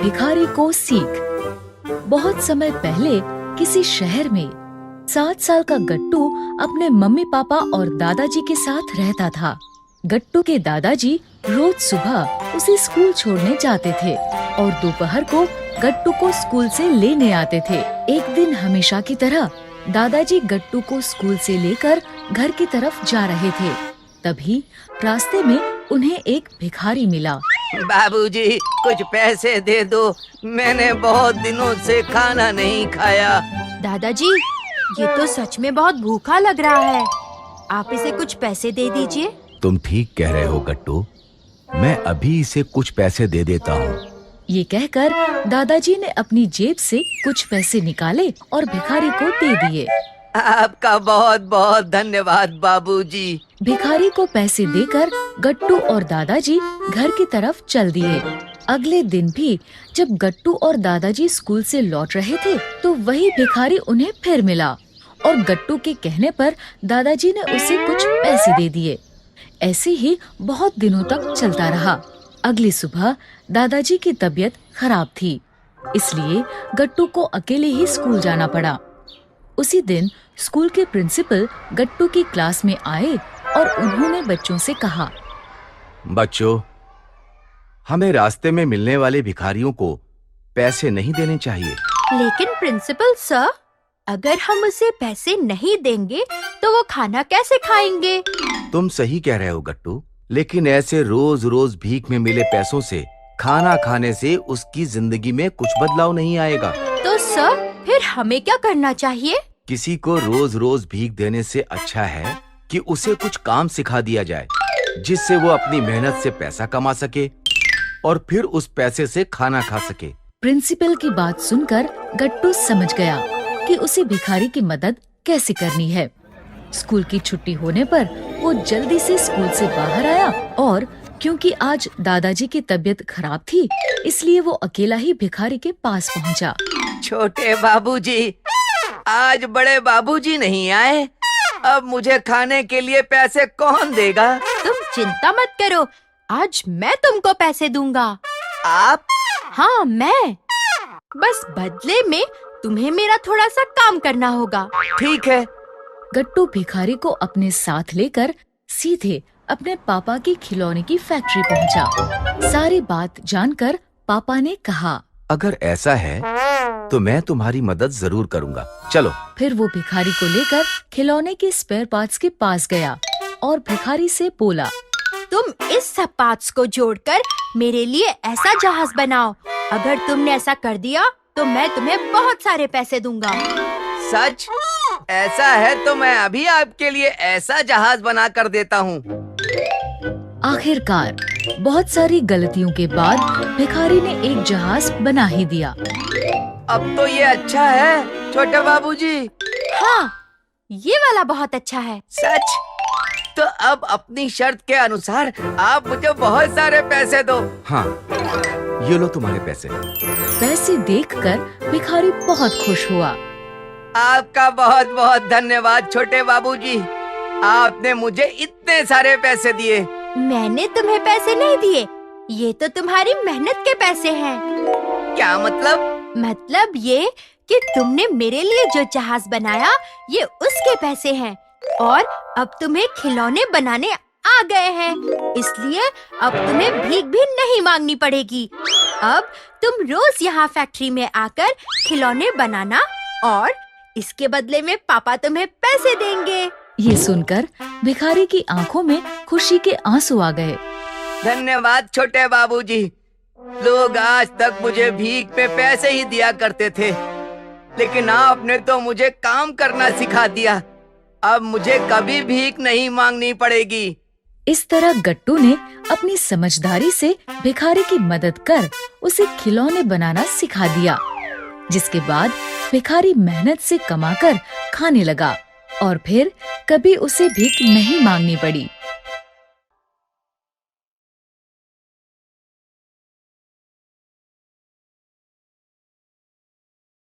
भिखारी को सीख। बहुत समय पहले किसी शहर में 7 साल का गट्टू अपने मम्मी पापा और दादाजी के साथ रहता था। गट्टू के दादाजी रोज सुबह उसे स्कूल छोड़ने जाते थे और दोपहर को गट्टू को स्कूल से लेने आते थे। एक दिन हमेशा की तरह दादाजी गट्टू को स्कूल से लेकर घर की तरफ जा रहे थे। तभी रास्ते में उन्हें एक भिखारी मिला। बाबूजी, कुछ पैसे दे दो, मैंने बहुत दिनों से खाना नहीं खाया। दादाजी, ये तो सच में बहुत भूखा लग रहा है, आप इसे कुछ पैसे दे दीजिए। तुम ठीक कह रहे हो गट्टू, मैं अभी इसे कुछ पैसे दे देता हूँ। ये कहकर दादाजी ने अपनी जेब से कुछ पैसे निकाले और भिखारी को दे दिए। आपका बहुत बहुत धन्यवाद बाबूजी। भिखारी को पैसे देकर गट्टू और दादाजी घर की तरफ चल दिए। अगले दिन भी जब गट्टू और दादाजी स्कूल से लौट रहे थे तो वही भिखारी उन्हें फिर मिला और गट्टू के कहने पर दादाजी ने उसे कुछ पैसे दे दिए। ऐसे ही बहुत दिनों तक चलता रहा। अगली सुबह दादाजी की तबीयत खराब थी, इसलिए गट्टू को अकेले ही स्कूल जाना पड़ा। उसी दिन स्कूल के प्रिंसिपल गट्टू की क्लास में आए और उन्होंने बच्चों से कहा, बच्चों, हमें रास्ते में मिलने वाले भिखारियों को पैसे नहीं देने चाहिए। लेकिन प्रिंसिपल सर, अगर हम उसे पैसे नहीं देंगे तो वो खाना कैसे खाएंगे? तुम सही कह रहे हो गट्टू, लेकिन ऐसे रोज रोज भीख में मिले पैसों से खाना खाने से उसकी जिंदगी में कुछ बदलाव नहीं आएगा। तो सर, फिर हमें क्या करना चाहिए? किसी को रोज रोज भीख देने से अच्छा है कि उसे कुछ काम सिखा दिया जाए, जिससे वो अपनी मेहनत से पैसा कमा सके और फिर उस पैसे से खाना खा सके। प्रिंसिपल की बात सुनकर गट्टू समझ गया कि उसे भिखारी की मदद कैसे करनी है। स्कूल की छुट्टी होने पर वो जल्दी से स्कूल से बाहर आया और क्योंकि आज दादाजी की तबीयत खराब थी, इसलिए वो अकेला ही भिखारी के पास पहुंचा। छोटे बाबूजी, आज बड़े बाबूजी नहीं आए, अब मुझे खाने के लिए पैसे कौन देगा? तुम चिंता मत करो, आज मैं तुमको पैसे दूंगा। आप? हाँ, मैं। बस बदले में तुम्हें मेरा थोड़ा सा काम करना होगा। ठीक है। गट्टू भिखारी को अपने साथ लेकर सीधे अपने पापा की खिलौने की फैक्ट्री पहुंचा। सारी बात जानकर पापा ने कहा, अगर ऐसा है तो मैं तुम्हारी मदद जरूर करूंगा, चलो। फिर वो भिखारी को लेकर खिलौने के स्पेयर पार्ट्स के पास गया और भिखारी से बोला, तुम इस सब पार्ट्स को जोड़कर मेरे लिए ऐसा जहाज बनाओ। अगर तुमने ऐसा कर दिया तो मैं तुम्हें बहुत सारे पैसे दूंगा। सच? ऐसा है तो मैं अभी आपके लिए ऐसा जहाज बना कर देता हूँ। आखिरकार बहुत सारी गलतियों के बाद भिखारी ने एक जहाज बना ही दिया। अब तो ये अच्छा है छोटे बाबूजी। हाँ, ये वाला बहुत अच्छा है। सच? तो अब अपनी शर्त के अनुसार आप मुझे बहुत सारे पैसे दो। हाँ, ये लो तुम्हारे पैसे। पैसे देखकर भिखारी बहुत खुश हुआ। आपका बहुत बहुत धन्यवाद छोटे बाबूजी, आपने मुझे इतने सारे पैसे दिए। मैंने तुम्हें पैसे नहीं दिए, ये तो तुम्हारी मेहनत के पैसे हैं। क्या मतलब? मतलब ये कि तुमने मेरे लिए जो जहाज बनाया, ये उसके पैसे हैं और अब तुम्हें खिलौने बनाने आ गए हैं, इसलिए अब तुम्हें भीख भी नहीं मांगनी पड़ेगी। अब तुम रोज यहाँ फैक्ट्री में आकर खिलौने बनाना और इसके बदले में पापा तुम्हें पैसे देंगे। ये सुनकर भिखारी की आंखों में खुशी के आंसू आ गए। धन्यवाद छोटे बाबूजी। लोग आज तक मुझे भीख में पैसे ही दिया करते थे, लेकिन आपने तो मुझे काम करना सिखा दिया। अब मुझे कभी भीख नहीं मांगनी पड़ेगी। इस तरह गट्टू ने अपनी समझदारी से भिखारी की मदद कर उसे खिलौने बनाना सिखा दिया, जिसके बाद भिखारी मेहनत से कमाकर खाने लगा और फिर कभी उसे भीख नहीं मांगनी पड़ी।